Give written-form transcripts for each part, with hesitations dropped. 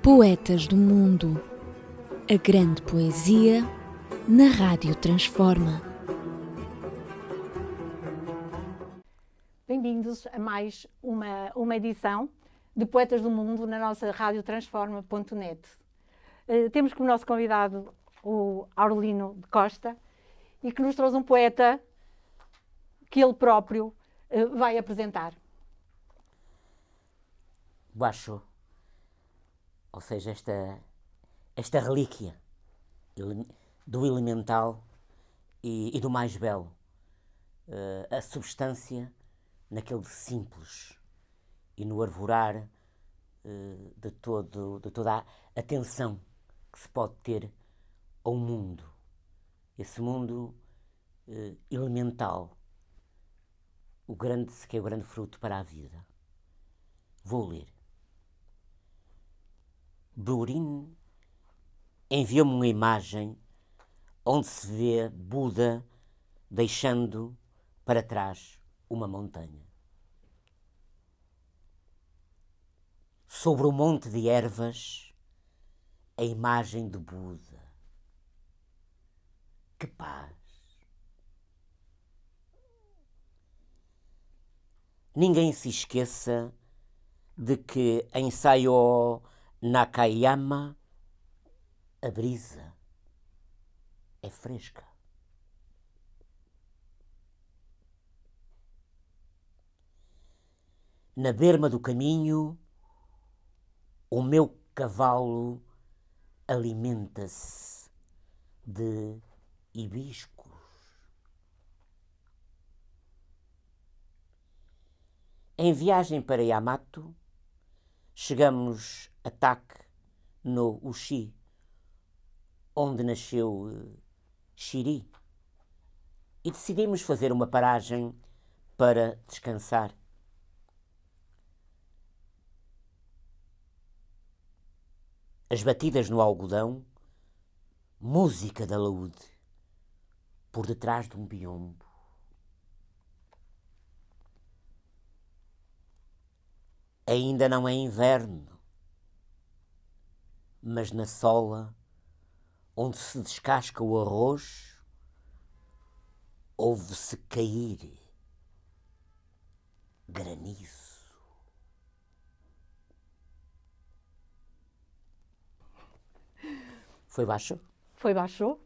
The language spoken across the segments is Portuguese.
Poetas do Mundo. A grande poesia na Rádio Transforma. Bem-vindos a mais uma edição de Poetas do Mundo na nossa radiotransforma.net. Temos como nosso convidado o Aurelino de Costa e que nos trouxe um poeta que ele próprio vai apresentar. Basho, ou seja, esta relíquia do elemental e do mais belo, a substância naquele simples e no arvorar de toda a atenção que se pode ter ao mundo, esse mundo elemental, que é o grande fruto para a vida. Vou ler. Burin enviou-me uma imagem onde se vê Buda deixando para trás uma montanha. Sobre o monte de ervas, a imagem de Buda. Que paz! Ninguém se esqueça de que em Sayo Nakayama a brisa é fresca. Na berma do caminho, o meu cavalo alimenta-se de hibiscos. Em viagem para Yamato, chegamos a Tak no Ushi, onde nasceu Shiri, e decidimos fazer uma paragem para descansar. As batidas no algodão, música de alaúde, por detrás de um biombo. Ainda não é inverno, mas na sola, onde se descasca o arroz, ouve-se cair granizo. Foi Basho? Foi Basho.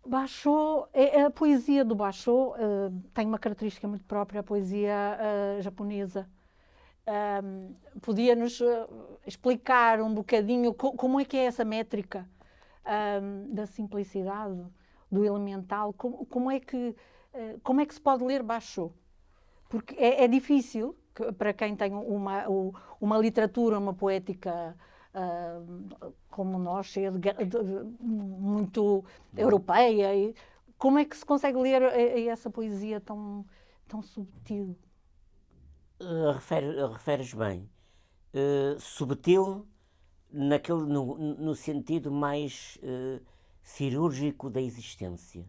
Basho, a poesia do Basho tem uma característica muito própria, a poesia japonesa. Podia-nos explicar um bocadinho como é que é essa métrica da simplicidade, do elemental, como é que se pode ler Basho? Porque é difícil, para quem tem uma literatura, uma poética como nós, cheia muito europeia. E como é que se consegue ler essa poesia tão subtil? Referes bem. Subtil no sentido mais cirúrgico da existência,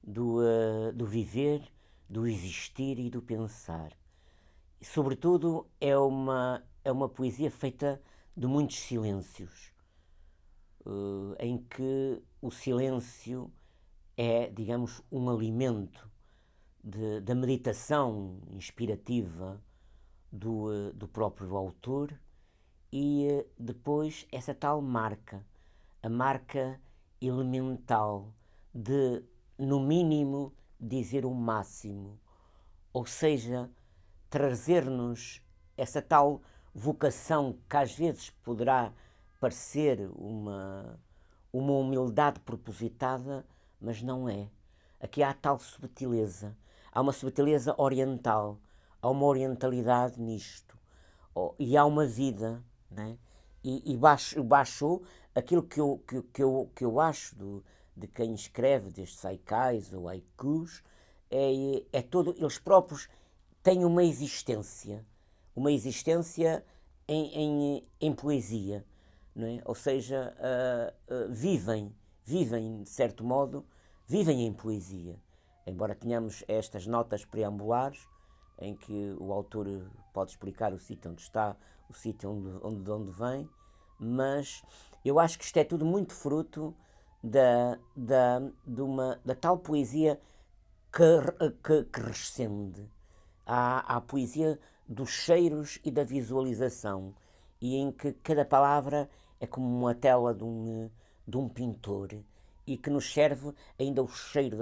do viver, do existir e do pensar. E, sobretudo, é uma poesia feita de muitos silêncios, em que o silêncio é, digamos, um alimento da meditação inspirativa do próprio autor e depois essa tal marca, a marca elemental de, no mínimo, dizer o máximo, ou seja, trazer-nos essa tal vocação que às vezes poderá parecer uma humildade propositada, mas não é. Aqui há tal subtileza, há uma subtileza oriental, há uma orientalidade nisto, e há uma vida, né? E Basho, aquilo que eu acho de quem escreve destes haikais ou haikus, é todo, eles próprios têm uma existência em poesia, não é? Ou seja, vivem, de certo modo, vivem em poesia. Embora tenhamos estas notas preambulares, em que o autor pode explicar o sítio onde está, o sítio de onde vem, mas eu acho que isto é tudo muito fruto da tal poesia que rescende. Há a poesia dos cheiros e da visualização, e em que cada palavra é como uma tela de um pintor, e que nos serve ainda o cheiro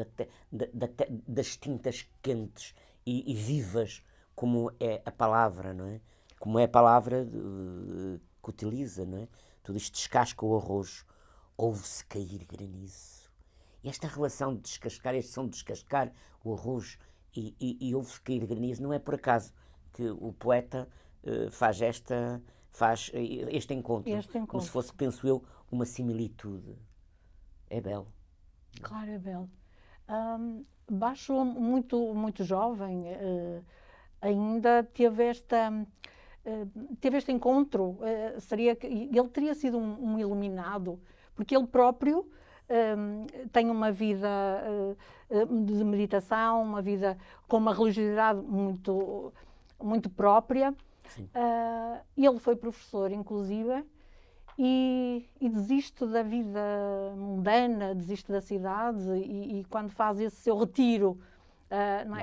das tintas quentes e vivas, como é a palavra, não é? Como é a palavra que utiliza, não é? Tudo isto descasca o arroz, ouve-se cair granizo. E esta relação de descascar, este som de descascar o arroz e ouve-se cair granizo, não é por acaso que o poeta faz este encontro, como se fosse, penso eu, uma similitude. É belo. Claro, é belo. Basho, muito jovem, ainda teve este encontro. Ele teria sido um iluminado, porque ele próprio tem uma vida de meditação, uma vida com uma religiosidade muito própria. Ele foi professor, inclusive, e desiste da vida mundana, desiste da cidade, e quando faz esse seu retiro,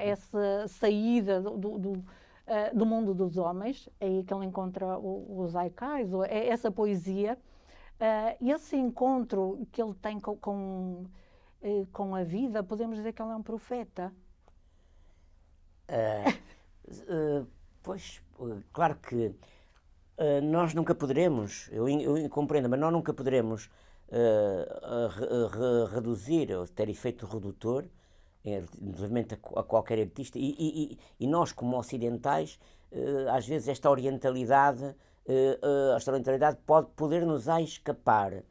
essa saída do mundo dos homens, é aí que ele encontra os haikais, essa poesia, esse encontro que ele tem com a vida, podemos dizer que ele é um profeta. Pois, claro que nós nunca poderemos, eu compreendo, mas nós nunca poderemos reduzir ou ter efeito redutor relativamente a qualquer artista, e nós, como ocidentais, às vezes esta orientalidade pode poder-nos escapar,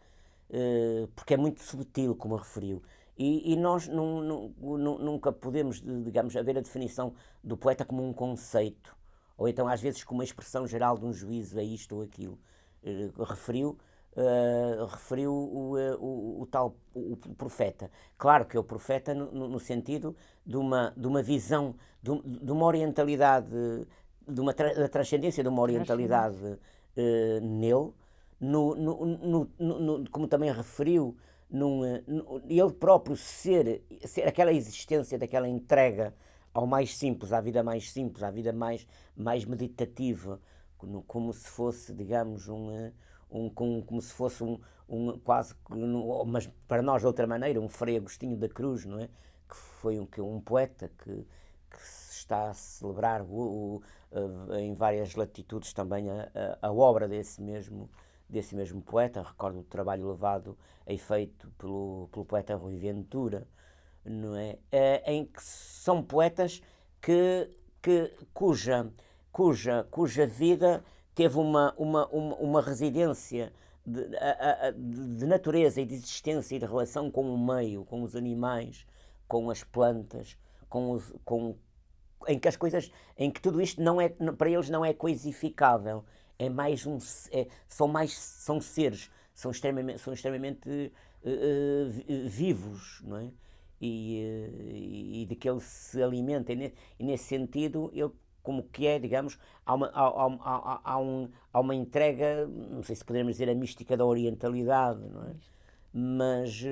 porque é muito subtil, como referiu. E nós nunca podemos, digamos, haver a definição do poeta como um conceito, ou então às vezes como uma expressão geral de um juízo a isto ou aquilo. Referiu o tal profeta. Claro que é o profeta no sentido de uma visão, de uma orientalidade, da transcendência de uma orientalidade nele, como também referiu, ele próprio ser aquela existência daquela entrega ao mais simples, à vida mais simples, à vida mais meditativa, como se fosse, digamos, como se fosse quase, mas para nós de outra maneira, um Frei Agostinho da Cruz, não é? Que foi um poeta que se está a celebrar em várias latitudes também a obra desse mesmo poeta. Recordo o trabalho levado a efeito pelo poeta Rui Ventura, não é? Em que são poetas cuja vida teve uma residência de natureza e de existência e de relação com o meio, com os animais, com as plantas, em que as coisas, em que tudo isto para eles não é coisificável, são seres, são extremamente vivos, não é? E de que ele se alimenta, e nesse sentido ele, como que é, digamos, há uma entrega, não sei se poderíamos dizer a mística da orientalidade, não é? Mas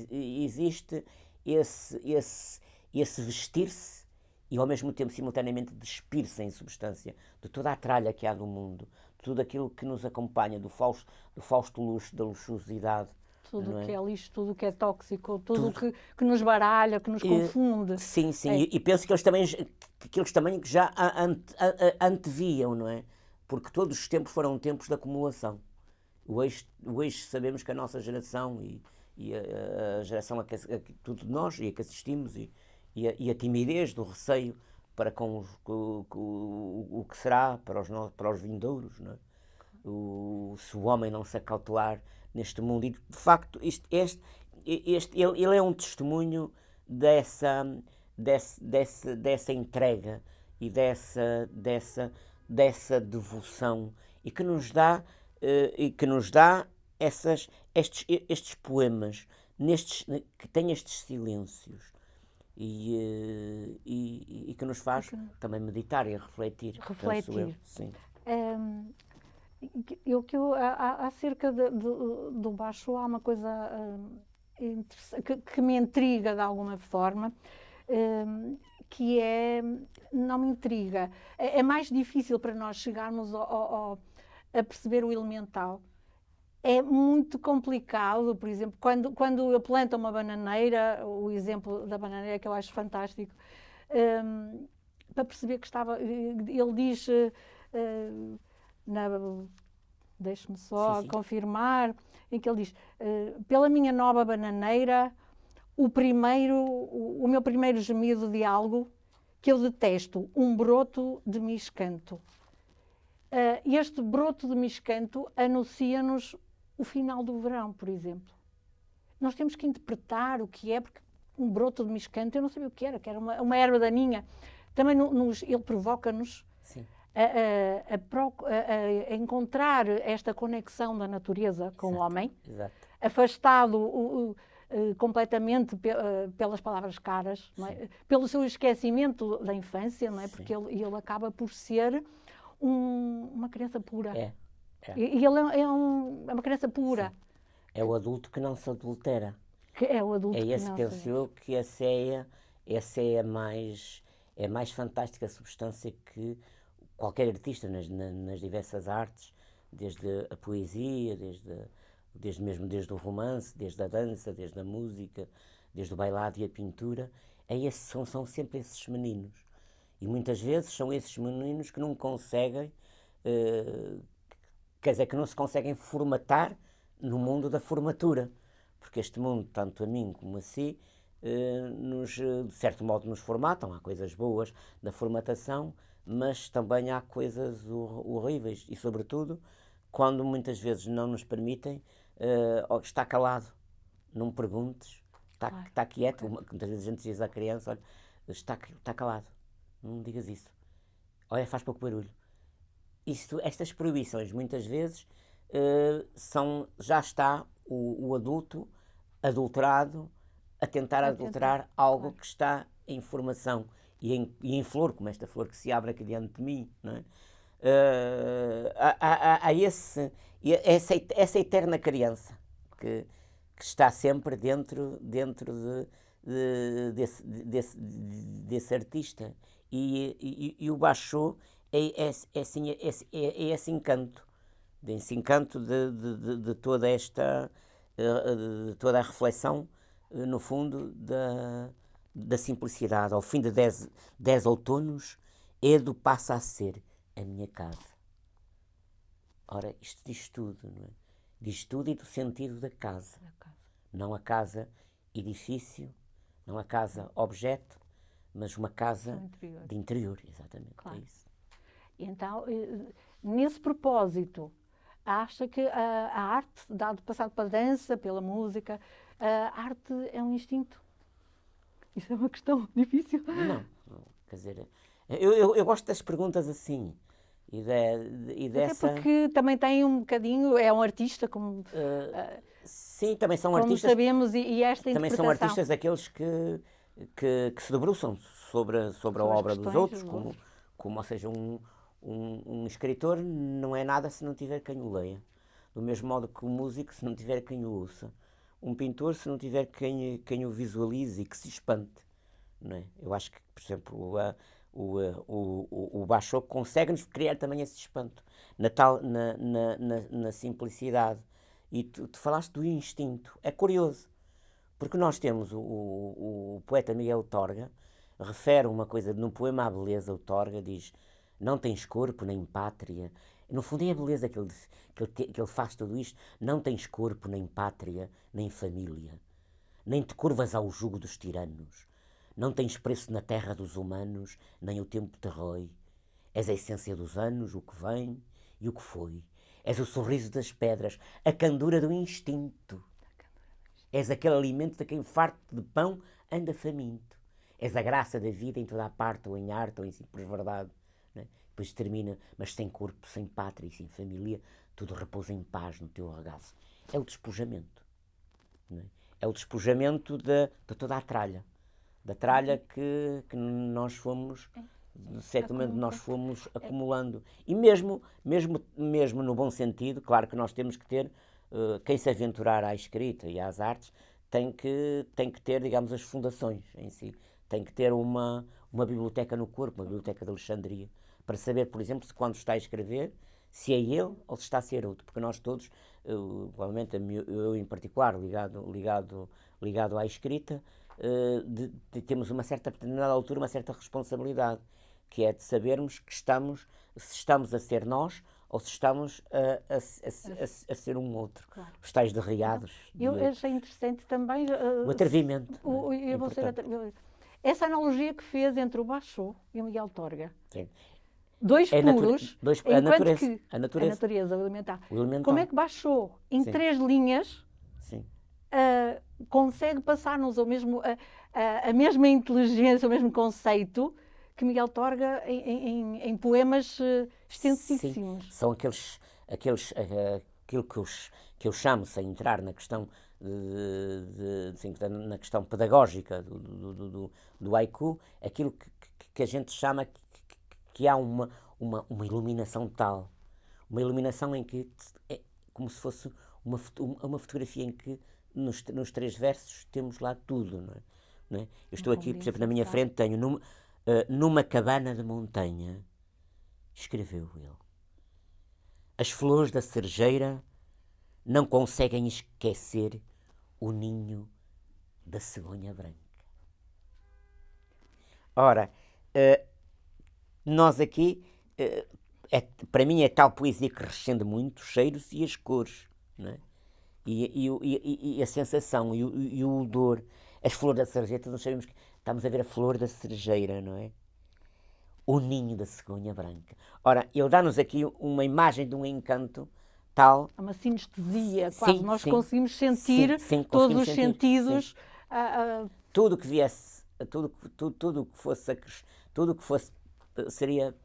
existe esse vestir-se e ao mesmo tempo simultaneamente despir-se em substância de toda a tralha que há do mundo, de tudo aquilo que nos acompanha, do fausto luxo, da luxuosidade. Tudo o que é lixo, tudo o que é tóxico, tudo o que nos baralha, que nos confunde. Sim. E penso que eles também já anteviam, não é? Porque todos os tempos foram tempos de acumulação. Hoje sabemos que a nossa geração e a geração a tudo de nós e a que assistimos e a timidez do receio para com o que será para os vindouros, não é? Se o homem não se acautelar neste mundo. E de facto ele é um testemunho dessa entrega e dessa devoção, e que nos dá estes poemas que têm estes silêncios, e que nos faz também meditar e refletir. Penso eu. Sim. Acerca do baixo há uma coisa que me intriga de alguma forma, que é, não me intriga, é mais difícil para nós chegarmos a perceber o elemental. É muito complicado, por exemplo, quando eu planto uma bananeira, o exemplo da bananeira que eu acho fantástico, para perceber que estava, ele diz, deixe-me só Sim. confirmar, em que ele diz, pela minha nova bananeira, o meu primeiro gemido de algo que eu detesto, um broto de miscanto. Este broto de miscanto anuncia-nos o final do verão, por exemplo. Nós temos que interpretar o que é, porque um broto de miscanto, eu não sabia o que era uma erva daninha. Também ele provoca-nos a encontrar esta conexão da natureza com o homem, afastado completamente pelas palavras caras, não é? Pelo seu esquecimento da infância, não é? Porque ele acaba por ser uma criança pura. E ele é uma criança pura. Sim. É o adulto que não se adultera. É o adulto que esse não penso eu que essa é a mais fantástica substância que qualquer artista nas diversas artes, desde a poesia, desde o romance, desde a dança, desde a música, desde o bailado e a pintura, são sempre esses meninos. E muitas vezes são esses meninos que não conseguem, quer dizer, que não se conseguem formatar no mundo da formatura. Porque este mundo, tanto a mim como a si, de certo modo nos formatam. Há coisas boas da formatação, mas também há coisas horríveis. E, sobretudo, quando muitas vezes não nos permitem, está calado, não me perguntes, está quieto. Muitas vezes a gente diz à criança, olha, está calado, não me digas isso. Olha, faz pouco barulho. Estas proibições, muitas vezes, já está o adulto adulterado a tentar adulterar algo que está em formação e em flor, como esta flor que se abre aqui diante de mim, não é? Há essa eterna criança que está sempre dentro desse artista, e o Basho é esse encanto, de toda esta de toda a reflexão, no fundo, da simplicidade. Ao fim de 10 outonos, Edo passa a ser a minha casa. Ora, isto diz tudo, não é? Diz tudo, e do sentido da casa. Não a casa edifício, não a casa objeto, mas uma casa de interior, exatamente. Claro. É isso. Então, nesse propósito, acha que a arte, dado passado pela dança, pela música, a arte é um instinto? Isso é uma questão difícil. Não, quer dizer, eu gosto das perguntas assim. E dessa... Até porque também tem um bocadinho, é um artista, como... sim, também são como artistas. Sabemos, e esta também interpretação. são artistas aqueles que se debruçam sobre a obra dos outros, ou seja, um escritor não é nada se não tiver quem o leia. Do mesmo modo que o músico, se não tiver quem o ouça. Um pintor, se não tiver quem o visualize e que se espante. Não é? Eu acho que, por exemplo, o Basho consegue-nos criar também esse espanto, na simplicidade. E tu falaste do instinto. É curioso, porque nós temos o poeta Miguel Torga, refere uma coisa no poema A Beleza. O Torga diz: não tens corpo nem pátria. No fundo é a beleza que ele faz tudo isto. Não tens corpo nem pátria nem família, nem te curvas ao jugo dos tiranos. Não tens preço na terra dos humanos, nem o tempo te rói. És a essência dos anos, o que vem e o que foi. És o sorriso das pedras, a candura do instinto. És aquele alimento de quem farto de pão anda faminto. És a graça da vida em toda a parte, ou em arte, ou em simples verdade. Né? Depois termina: mas sem corpo, sem pátria e sem família, tudo repousa em paz no teu regaço. É o despojamento. Né? É o despojamento de toda a tralha. da tralha que nós fomos, de certo momento, nós fomos acumulando. E mesmo no bom sentido, claro que nós temos que ter, quem se aventurar à escrita e às artes, tem que ter, digamos, as fundações em si. Tem que ter uma biblioteca no corpo, uma biblioteca de Alexandria, para saber, por exemplo, se quando está a escrever, se é ele ou se está a ser outro. Porque nós todos, provavelmente eu em particular, ligado à escrita, temos a determinada altura, uma certa responsabilidade, que é de sabermos que se estamos a ser nós ou se estamos a ser um outro. Claro. Os tais derriados. Eu achei interessante também... o atrevimento. Essa analogia que fez entre o Basho e o Miguel Torga. Sim. Dois puros, a natureza, o elementar. O elemental. Como é que Basho, em Sim. 3 linhas, Sim. consegue passar-nos a mesma inteligência, o mesmo conceito, que Miguel Torga em poemas extensíssimos. Sim. São aquilo que eu chamo, sem entrar na questão na questão pedagógica do haiku, aquilo que a gente chama que há uma iluminação tal, uma iluminação em que é como se fosse uma fotografia em que nos 3 versos temos lá tudo, não é? Eu estou aqui, por exemplo, na minha frente tenho numa cabana de montanha, escreveu ele, as flores da cerejeira não conseguem esquecer o ninho da cegonha branca. Ora, nós aqui, para mim é tal poesia que rescinde muito os cheiros e as cores, não é? E a sensação e o odor. As flores da cerejeira, nós sabemos que estamos a ver a flor da cerejeira, não é? O ninho da cegonha branca. Ora, ele dá-nos aqui uma imagem de um encanto tal. Uma sinestesia, quase. Nós conseguimos sentir conseguimos todos os sentir, sentidos. Tudo que viesse, tudo que fosse seria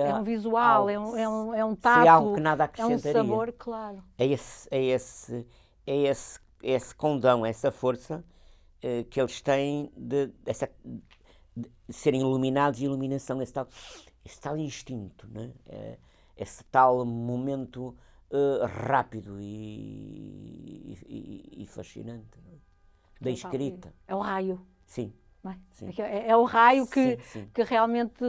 é um visual, algo, é um tato, seria algo que nada acrescentaria. É um sabor, claro. É esse condão, essa força que eles têm de serem iluminados, e iluminação, esse tal instinto, né? Esse tal momento rápido e fascinante, né? Da escrita. É o raio. Sim. Não é? Sim. É o raio que realmente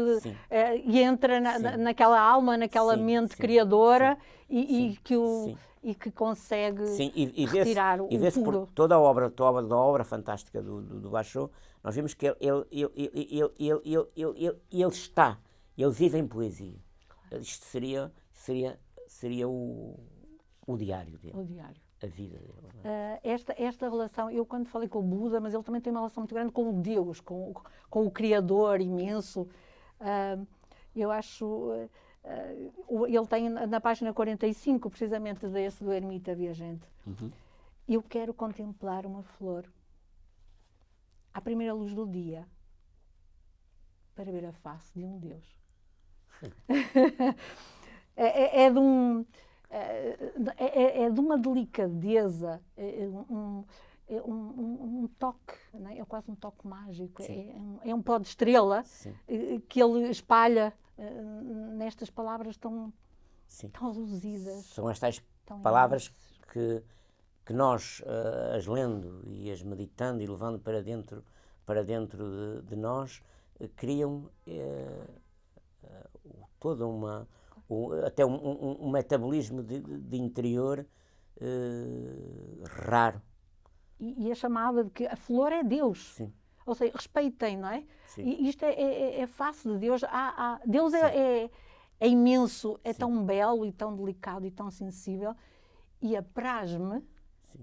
entra naquela alma, naquela mente criadora e que consegue retirar o puro. Por toda a obra fantástica do Basho, nós vimos que ele vive em poesia. Isto seria o diário dele. O diário. A vida dele. Esta relação, eu quando falei com o Buda, mas ele também tem uma relação muito grande com o Deus, com o Criador imenso. Eu acho... ele tem na página 45, precisamente desse do Ermita Viajante. Uhum. Eu quero contemplar uma flor à primeira luz do dia para ver a face de um Deus. É de uma delicadeza, um toque, não é? É quase um toque mágico. É um pó de estrela que ele espalha nestas palavras tão luzidas. São estas palavras que nós, as lendo e as meditando e levando para dentro de nós, criam toda até um metabolismo de interior raro. E a chamada de que a flor é Deus. Sim. Ou seja, respeitem, não é? Sim. E isto é face de Deus. Deus é imenso, é tão belo e tão delicado e tão sensível. E apraz-me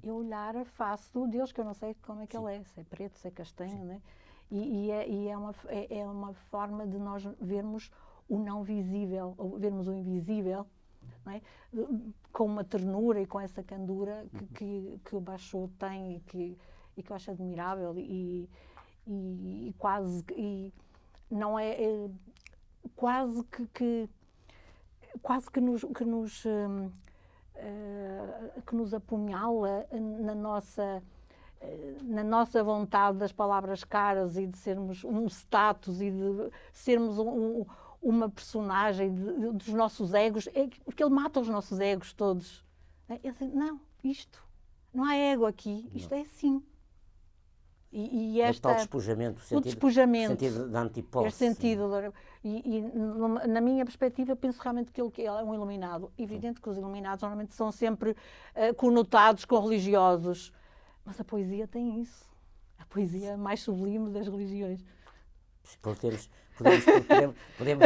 eu olhar a face do Deus, que eu não sei como é que ele é. Se é preto, se é castanho, não é? E é uma forma de nós vermos o não visível, ou vermos o invisível, não é? Com uma ternura e com essa candura que o Basho tem e que eu acho admirável e quase não é quase que nos apunhala na nossa vontade das palavras caras e de sermos um status e de sermos uma personagem dos nossos egos, porque ele mata os nossos egos todos. Não, isto, não há ego aqui, isto é assim. E o tal despojamento, o sentido da antiposse. Este sentido, na minha perspectiva, penso realmente que ele é um iluminado. Evidente que os iluminados normalmente são sempre conotados com religiosos, mas a poesia tem isso. A poesia mais sublime das religiões. Podemos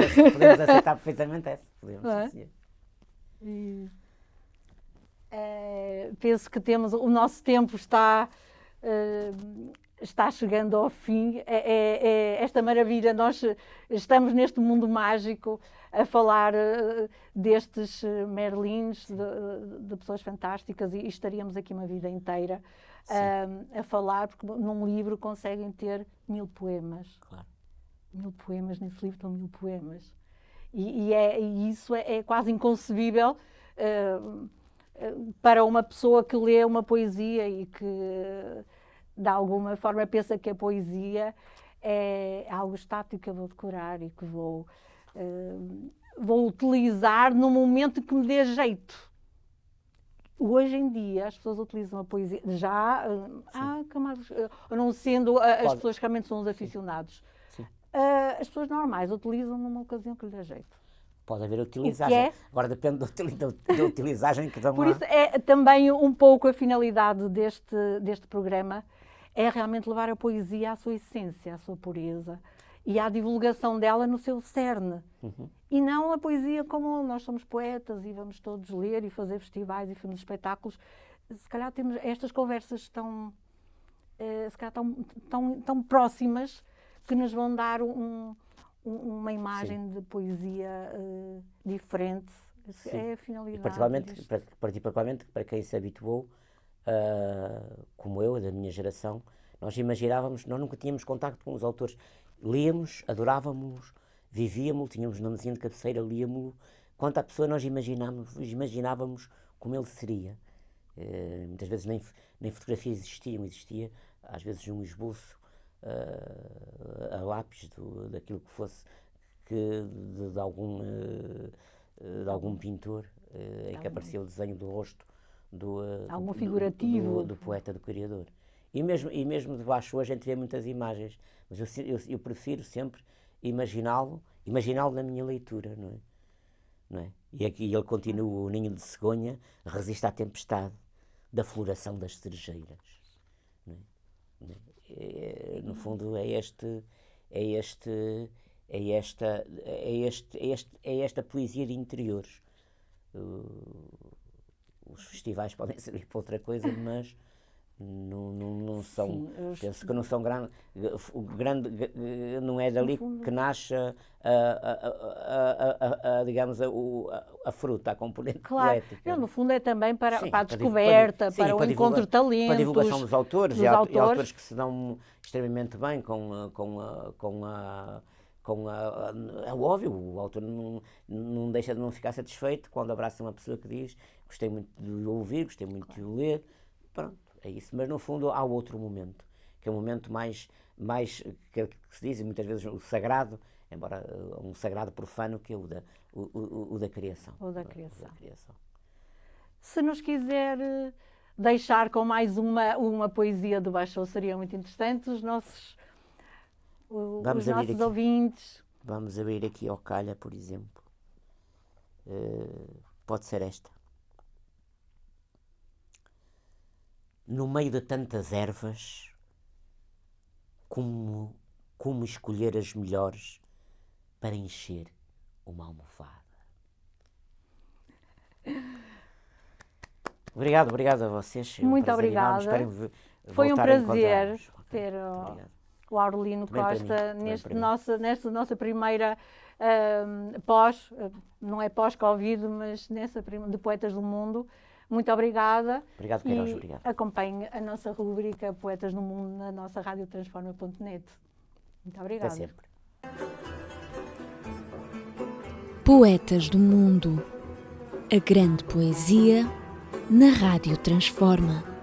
aceitar perfeitamente essa. Penso que o nosso tempo está chegando ao fim. Esta maravilha, nós estamos neste mundo mágico a falar destes Merlins, de pessoas fantásticas, e estaríamos aqui uma vida inteira a falar, porque num livro conseguem ter 1000 poemas. Claro. 1000 poemas, nesse livro estão 1000 poemas. E isso é quase inconcebível para uma pessoa que lê uma poesia e que, de alguma forma, pensa que a poesia é algo estático que eu vou decorar e que vou utilizar no momento que me dê jeito. Hoje em dia, as pessoas utilizam a poesia, não sendo as pessoas que realmente são os aficionados. As pessoas normais utilizam numa ocasião que lhe dê jeito. Pode haver utilizagem. Agora depende da utilizagem que dão lá. Por isso é também um pouco a finalidade deste programa, é realmente levar a poesia à sua essência, à sua pureza e à divulgação dela no seu cerne. E não a poesia como nós somos poetas e vamos todos ler e fazer festivais e fazer espetáculos. Se calhar temos estas conversas tão próximas que nos vão dar uma imagem de poesia diferente. É a finalidade. E particularmente para quem se habituou, como eu, da minha geração, nós nunca tínhamos contacto com os autores. Líamos, adorávamos, vivíamos, tínhamos nomezinho de cabeceira, líamos. Quanto à pessoa nós imaginávamos como ele seria. Muitas vezes nem fotografias existia às vezes um esboço a lápis daquilo que fosse de algum pintor em que aparecia o desenho do rosto algum figurativo do poeta, do criador. E mesmo debaixo hoje a gente vê muitas imagens, mas eu prefiro sempre imaginá-lo na minha leitura, não é? E aqui ele continua: o ninho de cegonha resiste à tempestade da floração das cerejeiras, não é? No fundo é esta poesia de interiores. Os festivais podem servir para outra coisa, mas não são. Sim, penso que não são grandes. Não é dali que nasce digamos a fruta, a componente poética. No fundo é também para a descoberta, para o encontro de talentos, para a divulgação dos autores. E autores que se dão extremamente bem é óbvio, o autor não deixa de não ficar satisfeito quando abraça uma pessoa que diz: gostei muito de ouvir, gostei muito de ler. Pronto, é isso. Mas no fundo há outro momento, que é um momento mais que se diz muitas vezes o sagrado, embora um sagrado profano, que é o da criação. O da criação. Se nos quiser deixar com mais uma poesia do Basho, seria muito interessante. Os nossos ouvintes. Vamos abrir aqui ao calha, por exemplo. Pode ser esta. No meio de tantas ervas, como escolher as melhores para encher uma almofada? Obrigado a vocês. Muito obrigada. Foi um prazer ter o Aurelino Costa nesta nossa primeira não é pós-Covid, mas de Poetas do Mundo. Muito obrigada. Obrigado, Queiroz. Obrigado. Acompanhe a nossa rubrica Poetas do Mundo na nossa radiotransforma.net. Muito obrigada. Até sempre. Poetas do Mundo. A grande poesia na Rádio Transforma.